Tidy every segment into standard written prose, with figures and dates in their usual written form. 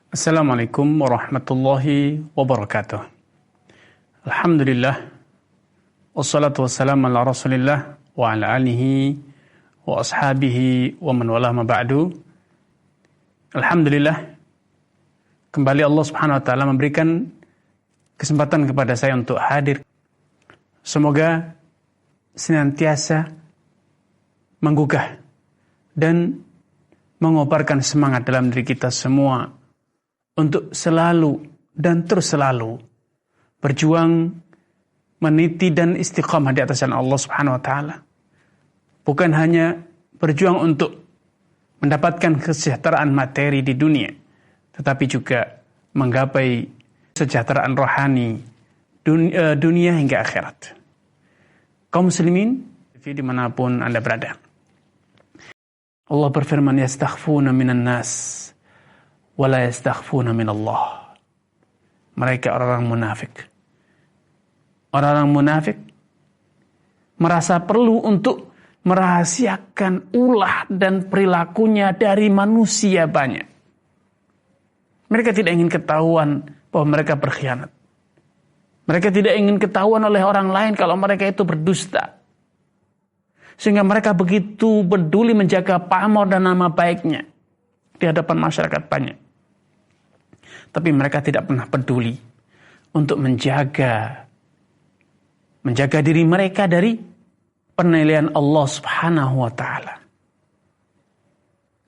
Assalamualaikum warahmatullahi wabarakatuh. Alhamdulillah, wassalatu wassalamu ala rasulillah wa ala alihi wa ashabihi wa man walah ma ba'du. Alhamdulillah, kembali Allah subhanahu wa ta'ala memberikan kesempatan kepada saya untuk hadir. Semoga senantiasa menggugah dan mengobarkan semangat dalam diri kita semua untuk selalu dan terus selalu berjuang meniti dan istiqamah di atas jalan Allah Subhanahu wa taala. Bukan hanya berjuang untuk mendapatkan kesejahteraan materi di dunia, tetapi juga menggapai kesejahteraan rohani dunia hingga akhirat. Kaum muslimin dimanapun Anda berada, Allah berfirman, yastakhfuna minan nas wala yastakhfuna minallah. Mereka orang-orang munafik. Orang-orang munafik merasa perlu untuk merahasiakan ulah dan perilakunya dari manusia banyak. Mereka tidak ingin ketahuan bahwa mereka berkhianat. Mereka tidak ingin ketahuan oleh orang lain kalau mereka itu berdusta. Sehingga mereka begitu peduli menjaga pamor dan nama baiknya di hadapan masyarakat banyak. Tapi mereka tidak pernah peduli untuk menjaga diri mereka dari penilaian Allah Subhanahu wa taala.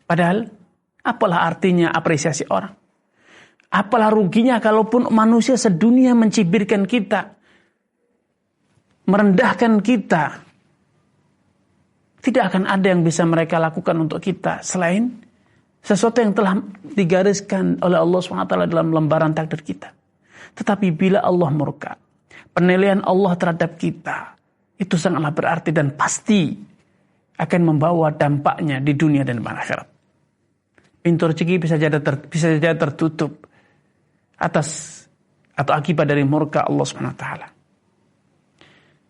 Padahal apalah artinya apresiasi orang? Apalah ruginya kalaupun manusia sedunia mencibirkan kita, merendahkan kita. Tidak akan ada yang bisa mereka lakukan untuk kita selain sesuatu yang telah digariskan oleh Allah SWT dalam lembaran takdir kita. Tetapi bila Allah murka, penilaian Allah terhadap kita itu sangatlah berarti dan pasti akan membawa dampaknya di dunia dan di akhirat. Pintu rezeki bisa jadi tertutup atas atau akibat dari murka Allah SWT.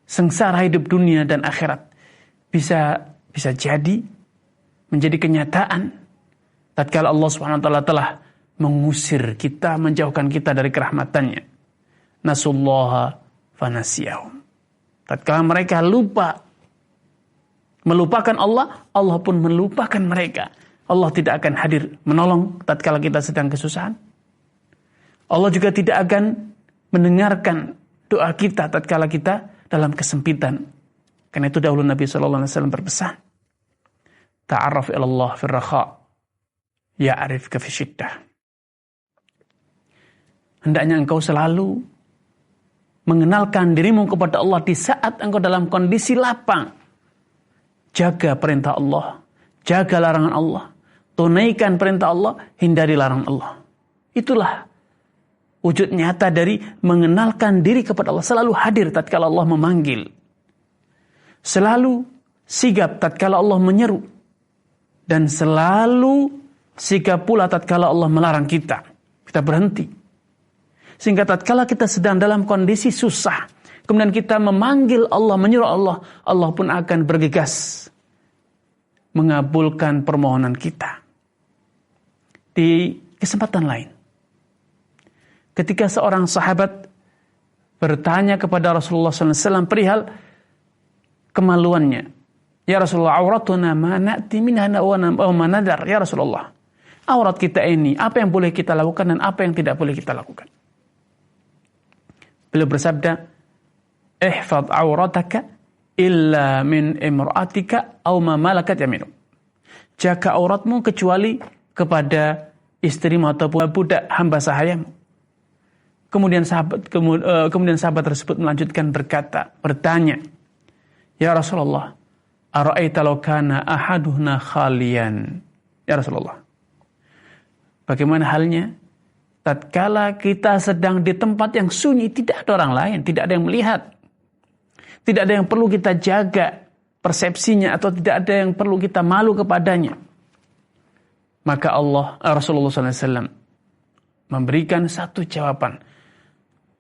Sengsara hidup dunia dan akhirat bisa jadi menjadi kenyataan tatkala Allah SWT telah mengusir kita, menjauhkan kita dari kerahmatannya. Nasullaha fanasiyahum. Tatkala mereka melupakan Allah, Allah pun melupakan mereka. Allah tidak akan hadir menolong tatkala kita sedang kesusahan. Allah juga tidak akan mendengarkan doa kita tatkala kita dalam kesempitan. Karena itu dahulu Nabi SAW berpesan, ta'arraf ilallah fir rakha, ya'rifka fi syiddah. Hendaknya engkau selalu mengenalkan dirimu kepada Allah di saat engkau dalam kondisi lapang. Jaga perintah Allah, jaga larangan Allah, tunaikan perintah Allah, hindari larangan Allah. Itulah wujud nyata dari mengenalkan diri kepada Allah. Selalu hadir tatkala Allah memanggil. Selalu sigap tatkala Allah menyeru. Dan selalu sigap pula tatkala Allah melarang kita. Kita berhenti. Sehingga tatkala kita sedang dalam kondisi susah, kemudian kita memanggil Allah, menyuruh Allah, Allah pun akan bergegas mengabulkan permohonan kita. Di kesempatan lain, ketika seorang sahabat bertanya kepada Rasulullah SAW perihal kemaluannya, ya Rasulullah, auratuna ma na'ti minha wa ma nadar. Ya Rasulullah, aurat kita ini, apa yang boleh kita lakukan dan apa yang tidak boleh kita lakukan? Beliau bersabda, ihfad aurataka illa min imra'atika aw ma malakat yaminuk. Jaga auratmu kecuali kepada istrimu ataupun budak hamba sahayamu. Kemudian sahabat tersebut melanjutkan bertanya, ya Rasulullah, ara'aita law kana ahaduhuna khalian. Ya Rasulullah, bagaimana halnya tatkala kita sedang di tempat yang sunyi, tidak ada orang lain, tidak ada yang melihat, tidak ada yang perlu kita jaga persepsinya atau tidak ada yang perlu kita malu kepadanya. Maka Rasulullah SAW memberikan satu jawaban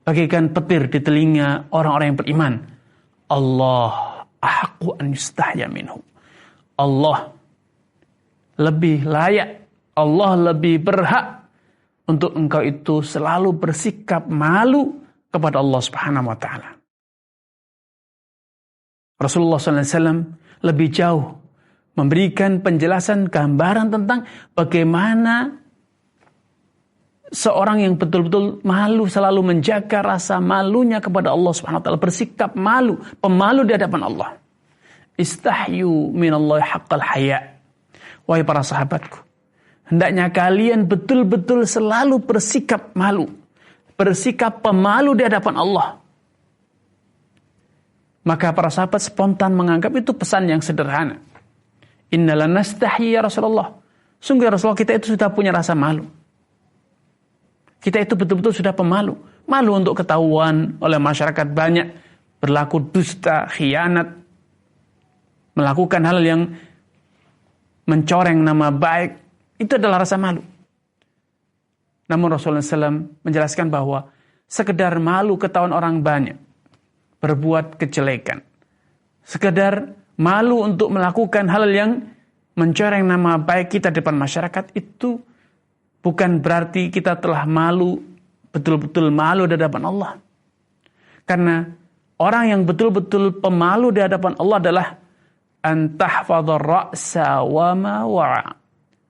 bagaikan petir di telinga orang-orang yang beriman. Allah ahqqu an yustahya minhu. Allah lebih layak, Allah lebih berhak untuk engkau itu selalu bersikap malu kepada Allah Subhanahu wa taala. Rasulullah SAW lebih jauh memberikan penjelasan gambaran tentang bagaimana seorang yang betul-betul malu, selalu menjaga rasa malunya kepada Allah Subhanahu wa taala, bersikap malu, pemalu di hadapan Allah. Istahyu minallahi haqqal haya. Wahai para sahabatku, hendaknya kalian betul-betul selalu bersikap malu, bersikap pemalu di hadapan Allah. Maka para sahabat spontan menganggap itu pesan yang sederhana. Innala nastahyi ya Rasulullah. Sungguh ya Rasulullah, kita itu sudah punya rasa malu. Kita itu betul-betul sudah pemalu. Malu untuk ketahuan oleh masyarakat banyak. Berlaku dusta, khianat. Melakukan hal yang mencoreng nama baik. Itu adalah rasa malu. Namun Rasulullah SAW menjelaskan bahwa sekedar malu ketahuan orang banyak. Berbuat kejelekan. Sekedar malu untuk melakukan hal yang mencoreng nama baik kita di depan masyarakat, itu bukan berarti kita telah malu, betul-betul malu di hadapan Allah. Karena orang yang betul-betul pemalu di hadapan Allah adalah antahfadhar ra'sa wa ma wa'a.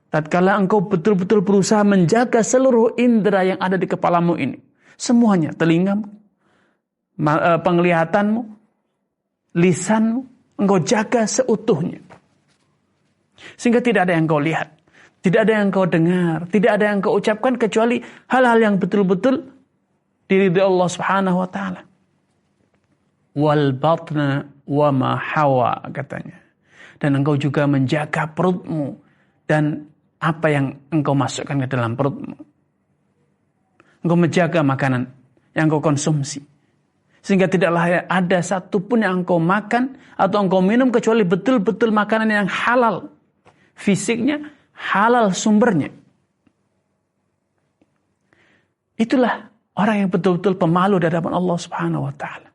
Tatkala engkau betul-betul berusaha menjaga seluruh indera yang ada di kepalamu ini. Semuanya, telingamu, penglihatanmu, lisanmu, engkau jaga seutuhnya. Sehingga tidak ada yang engkau lihat, tidak ada yang engkau dengar, tidak ada yang engkau ucapkan kecuali hal-hal yang betul-betul diridhai Allah Subhanahu wa taala. Wal batna wa ma hawa, katanya. Dan engkau juga menjaga perutmu dan apa yang engkau masukkan ke dalam perutmu. Engkau menjaga makanan yang engkau konsumsi. Sehingga tidaklah ada satupun yang engkau makan atau engkau minum kecuali betul-betul makanan yang halal. Fisiknya halal sumbernya. Itulah orang yang betul-betul pemalu di hadapan Allah Subhanahu wa taala.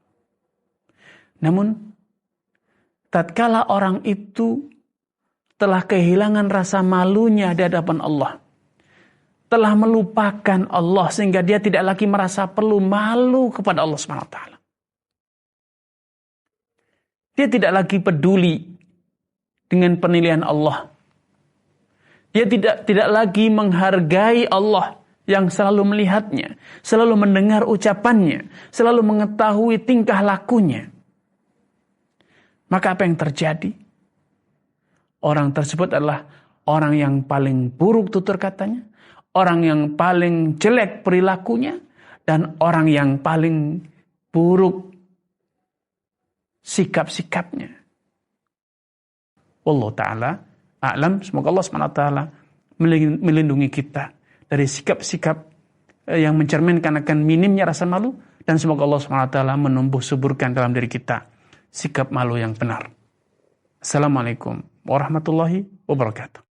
Namun tatkala orang itu telah kehilangan rasa malunya di hadapan Allah, telah melupakan Allah sehingga dia tidak lagi merasa perlu malu kepada Allah Subhanahu wa taala. Dia tidak lagi peduli dengan penilaian Allah. Dia tidak lagi menghargai Allah yang selalu melihatnya, selalu mendengar ucapannya, selalu mengetahui tingkah lakunya. Maka apa yang terjadi? Orang tersebut adalah orang yang paling buruk tutur katanya, orang yang paling jelek perilakunya, dan orang yang paling buruk sikap-sikapnya. Wallahu ta'ala a'lam. Semoga Allah SWT melindungi kita dari sikap-sikap yang mencerminkan akan minimnya rasa malu, dan semoga Allah SWT menumbuh suburkan dalam diri kita sikap malu yang benar. Assalamualaikum warahmatullahi wabarakatuh.